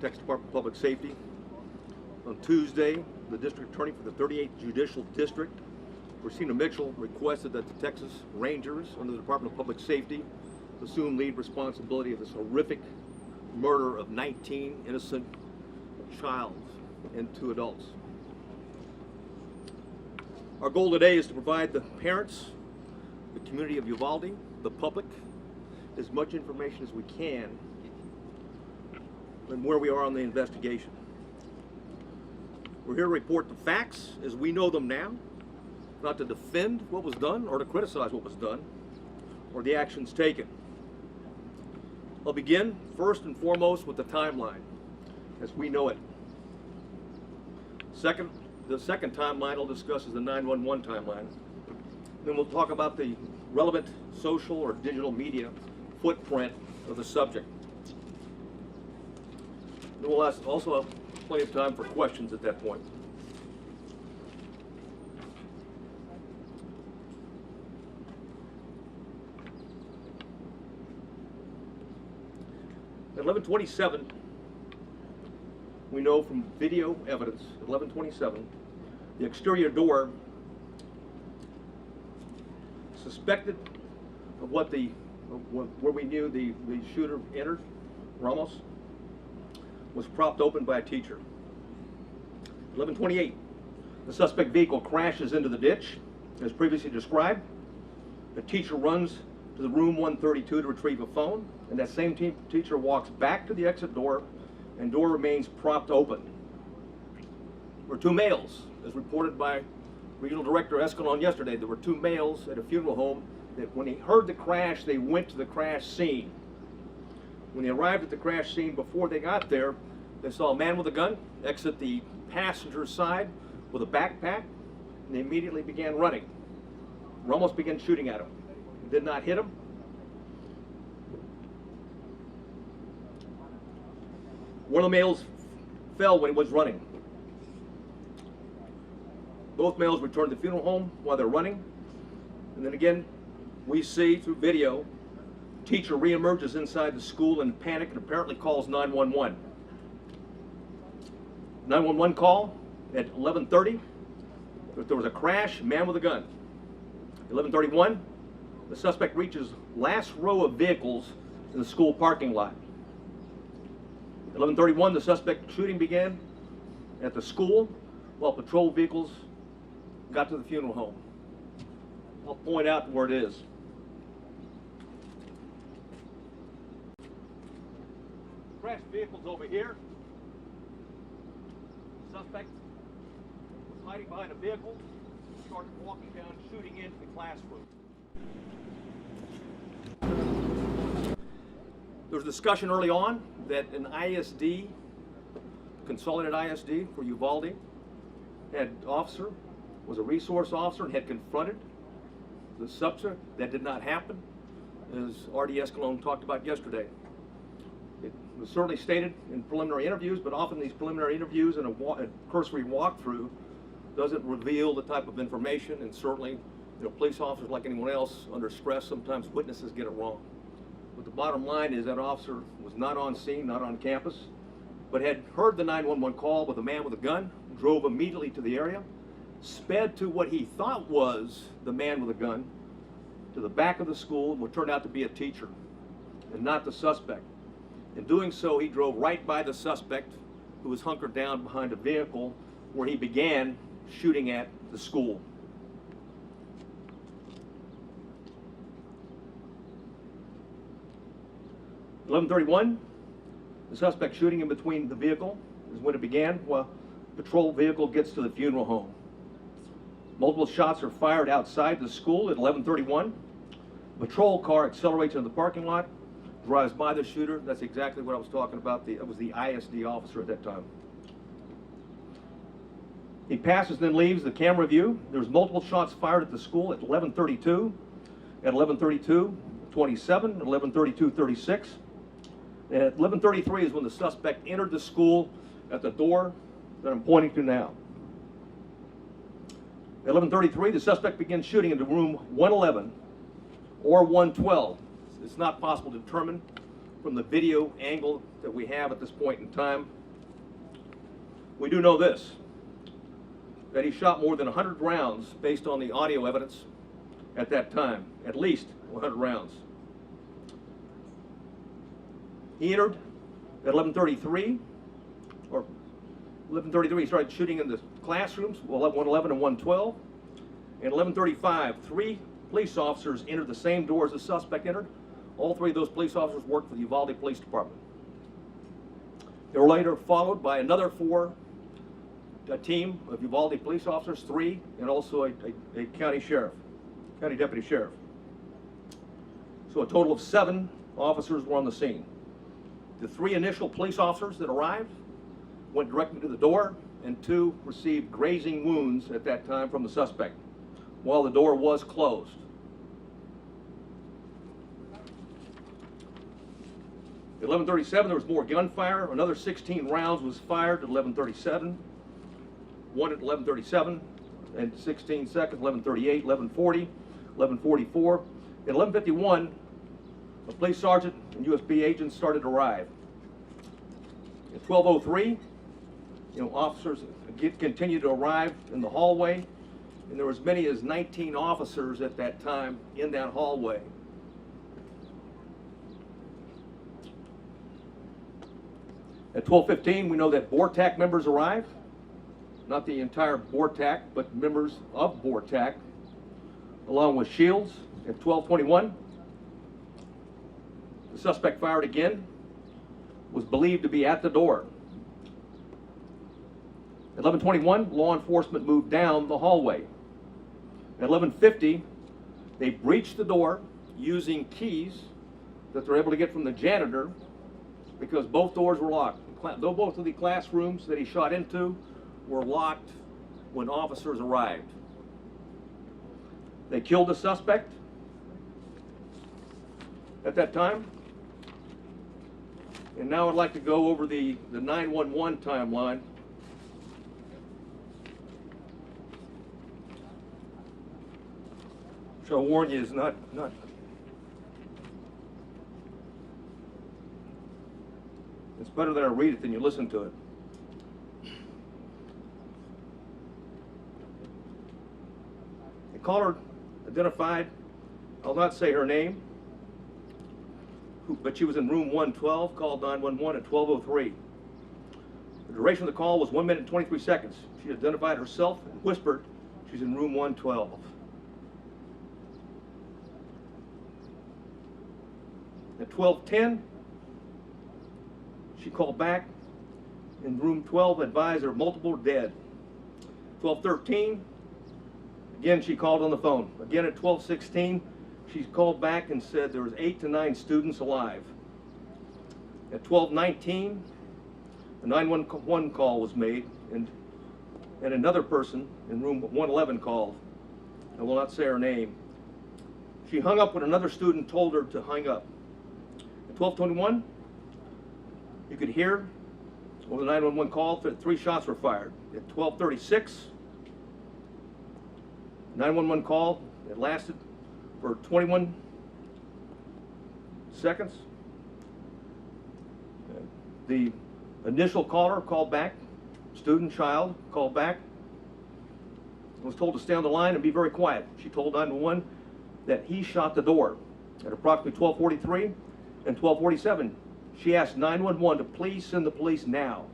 Texas Department of Public Safety. On Tuesday, the District Attorney for the 38th Judicial District, Christina Mitchell, requested that the Texas Rangers under the Department of Public Safety assume lead responsibility of this horrific murder of 19 innocent child and 2 adults. Our goal today is to provide the parents, the community of Uvalde, the public, as much information as we can and where we are on the investigation. We're here to report the facts as we know them now, not to defend what was done or to criticize what was done or the actions taken. I'll begin first and foremost with the timeline as we know it. The second timeline I'll discuss is the 911 timeline. Then we'll talk about the relevant social or digital media footprint of the subject. Then we'll also have plenty of time for questions at that point. At 11:27, we know from video evidence, at 11:27, the exterior door suspected of where we knew the shooter entered, Ramos, was propped open by a teacher. 11:28, the suspect vehicle crashes into the ditch, as previously described. The teacher runs to the room 132 to retrieve a phone, and that same teacher walks back to the exit door, and door remains propped open. There were 2 males, as reported by Regional Director Escalon yesterday. There were 2 males at a funeral home that when he heard the crash, they went to the crash scene. When they arrived at the crash scene, before they got there, they saw a man with a gun exit the passenger side with a backpack, and they immediately began running. Ramos began shooting at him. Did not hit him. One of the males fell when he was running. Both males returned to the funeral home while they're running. And then again, we see through video, teacher reemerges inside the school in panic and apparently calls 911. 911 call at 11:30. There was a crash, man with a gun. 11:31, the suspect reaches last row of vehicles in the school parking lot. 11:31, the suspect shooting began at the school while patrol vehicles got to the funeral home. I'll point out where it is. Crashed vehicles over here. The suspect was hiding behind a vehicle, started walking down, shooting into the classroom. There was discussion early on that an ISD, consolidated ISD for Uvalde, had officer, was a resource officer and had confronted the suspect. That did not happen, as R.D. Escalon talked about yesterday. It was certainly stated in preliminary interviews, but often these preliminary interviews and a cursory walkthrough doesn't reveal the type of information, and certainly, police officers, like anyone else, under stress, sometimes witnesses get it wrong. But the bottom line is that officer was not on scene, not on campus, but had heard the 911 call with a man with a gun, drove immediately to the area, sped to what he thought was the man with a gun, to the back of the school, what turned out to be a teacher, and not the suspect. In doing so, he drove right by the suspect, who was hunkered down behind a vehicle, where he began shooting at the school. At 11:31, the suspect shooting in between the vehicle is when it began, while patrol vehicle gets to the funeral home. Multiple shots are fired outside the school at 11:31. Patrol car accelerates into the parking lot, drives by the shooter. That's exactly what I was talking about. It was the ISD officer at that time. He passes, then leaves the camera view. There's multiple shots fired at the school at 11:32, at 11:32:27, at 11:32:36. And at 11:33 is when the suspect entered the school at the door that I'm pointing to now. At 11:33, the suspect begins shooting into room 111 or 112. It's not possible to determine from the video angle that we have at this point in time. We do know this, that he shot more than 100 rounds based on the audio evidence at that time, at least 100 rounds. He entered at 11:33, or 11:33, he started shooting in the classrooms, 111 and 112. And 11:35, 3 police officers entered the same door as the suspect entered. All 3 of those police officers worked for the Uvalde Police Department. They were later followed by another 4, a team of Uvalde police officers, 3, and also a county deputy sheriff. So a total of 7 officers were on the scene. The 3 initial police officers that arrived went directly to the door, and 2 received grazing wounds at that time from the suspect while the door was closed. At 11:37, there was more gunfire. Another 16 rounds was fired at 11:37. 1 at 11:37 and 16 seconds, 11:38, 11:40, 11:44. At 11:51, a police sergeant and USB agents started to arrive. At 12:03, officers continued to arrive in the hallway, and there were as many as 19 officers at that time in that hallway. At 12:15, we know that BORTAC members arrived. Not the entire BORTAC, but members of BORTAC, along with Shields. At 12:21, the suspect fired again, was believed to be at the door. At 11:21, law enforcement moved down the hallway. At 11:50, they breached the door using keys that they're able to get from the janitor because both doors were locked. Though both of the classrooms that he shot into were locked when officers arrived. They killed the suspect at that time. And now I'd like to go over the 911 timeline. Which I'll warn you is not it's better that I read it than you listen to it. The caller identified, I'll not say her name, but she was in room 112, called 911 at 12:03. The duration of the call was 1 minute and 23 seconds. She identified herself and whispered she's in room 112. At 12:10, she called back in room 12, advised there multiple dead. 12:13, again she called on the phone. Again at 12:16, she called back and said there was 8 to 9 students alive. At 12:19, a 911 call was made, and another person in room 111 called. I will not say her name. She hung up when another student told her to hang up. At 12:21, you could hear over the 911 call that 3 shots were fired. At 12:36, 911 call that lasted for 21 seconds. The initial caller called back, student, child, called back, was told to stay on the line and be very quiet. She told 911 that he shot the door. At approximately 12:43 and 12:47, she asked 911 to please send the police now.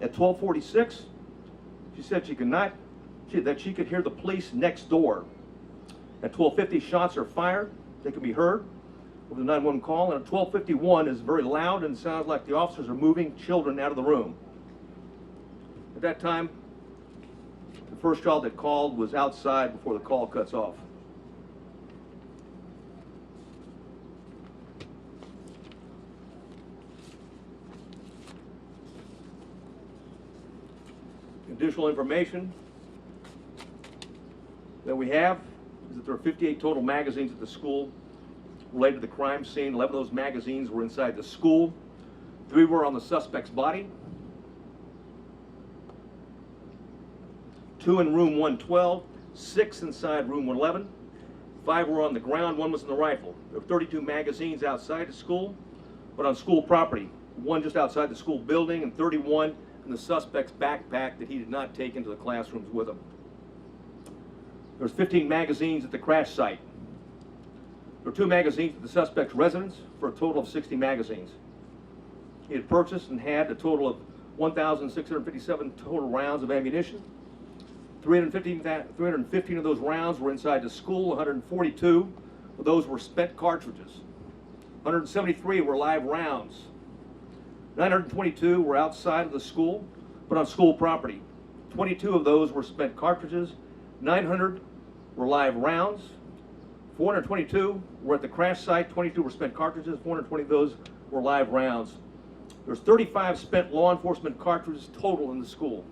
At 12:46, she said that she could hear the police next door. At 12:50, shots are fired. They can be heard over the 911 call. And at 12:51 is very loud and sounds like the officers are moving children out of the room. At that time, the first child that called was outside before the call cuts off. Additional information that we have is that there are 58 total magazines at the school related to the crime scene. 11 of those magazines were inside the school. 3 were on the suspect's body. 2 in room 112. 6 inside room 111, 5 were on the ground, 1 was in the rifle. There were 32 magazines outside the school, but on school property, 1 just outside the school building and 31 in the suspect's backpack that he did not take into the classrooms with him. There was 15 magazines at the crash site. There were 2 magazines at the suspect's residence for a total of 60 magazines. He had purchased and had a total of 1,657 total rounds of ammunition. 315 of those rounds were inside the school. 142 of those were spent cartridges. 173 were live rounds. 922 were outside of the school, but on school property. 22 of those were spent cartridges. 900 were live rounds. 422 were at the crash site. 22 were spent cartridges. 420 of those were live rounds. There's 35 spent law enforcement cartridges total in the school.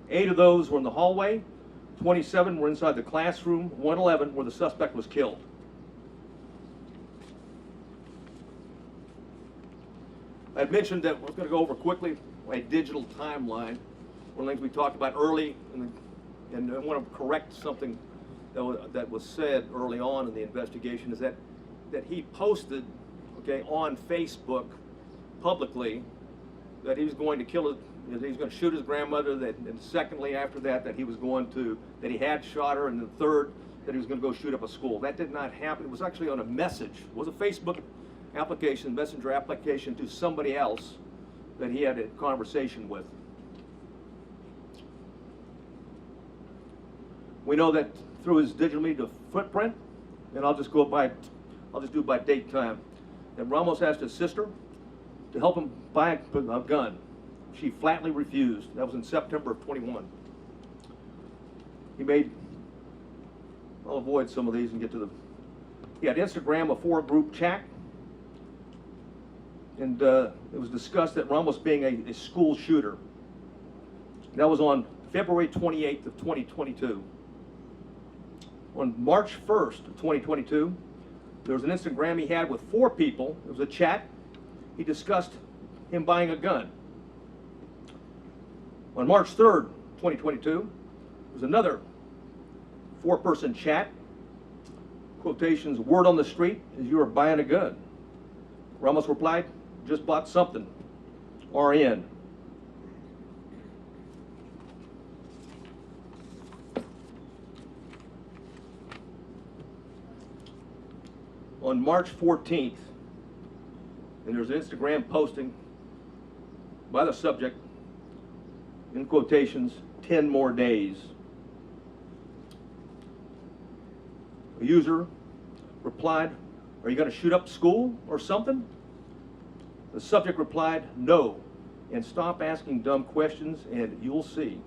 8 of those were in the hallway. 27 were inside the classroom. 111 where the suspect was killed. I mentioned that we're going to go over quickly a digital timeline. One of the things we talked about early, and I want to correct something that was said early on in the investigation, is that he posted, okay, on Facebook publicly that he was going to kill that he was going to shoot his grandmother, and secondly after that he was going to, that he had shot her, and the third that he was going to go shoot up a school. That did not happen. It was actually on a message. It was a Facebook application, messenger application to somebody else that he had a conversation with. We know that through his digital media footprint, and I'll just do it by date time, that Ramos asked his sister to help him buy a gun. She flatly refused. That was in September of 21. I'll avoid some of these and get to he had Instagram, a 4-group chat, and it was discussed that Ramos being a school shooter. That was on February 28th of 2022. On March 1st of 2022, there was an Instagram he had with 4 people. It was a chat. He discussed him buying a gun. On March 3rd, 2022, there was another 4-person chat. Quotations, word on the street is you are buying a gun. Ramos replied, just bought something. RN. On March 14th, and there's an Instagram posting by the subject, in quotations, 10 more days. A user replied, are you going to shoot up school or something? The subject replied, no, and stop asking dumb questions and you'll see.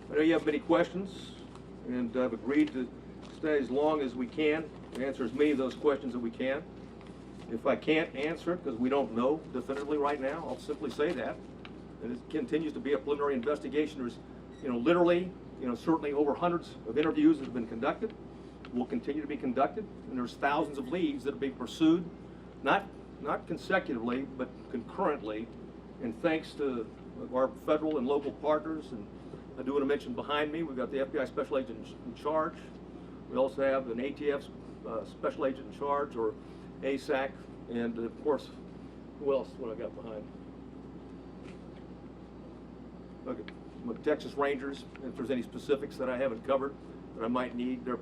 I know you have many questions, and I've agreed to stay as long as we can to answer as many of those questions as we can. If I can't answer it because we don't know definitively right now, I'll simply say that. And it continues to be a preliminary investigation. There's, literally, certainly over hundreds of interviews that have been conducted, will continue to be conducted, and there's thousands of leads that are being pursued, not consecutively, but concurrently, and thanks to our federal and local partners. And I do want to mention behind me, we've got the FBI Special Agent in charge. We also have an ATF Special Agent in charge, or ASAC, and of course, who else? What I got behind? Okay, Texas Rangers. If there's any specifics that I haven't covered that I might need, they're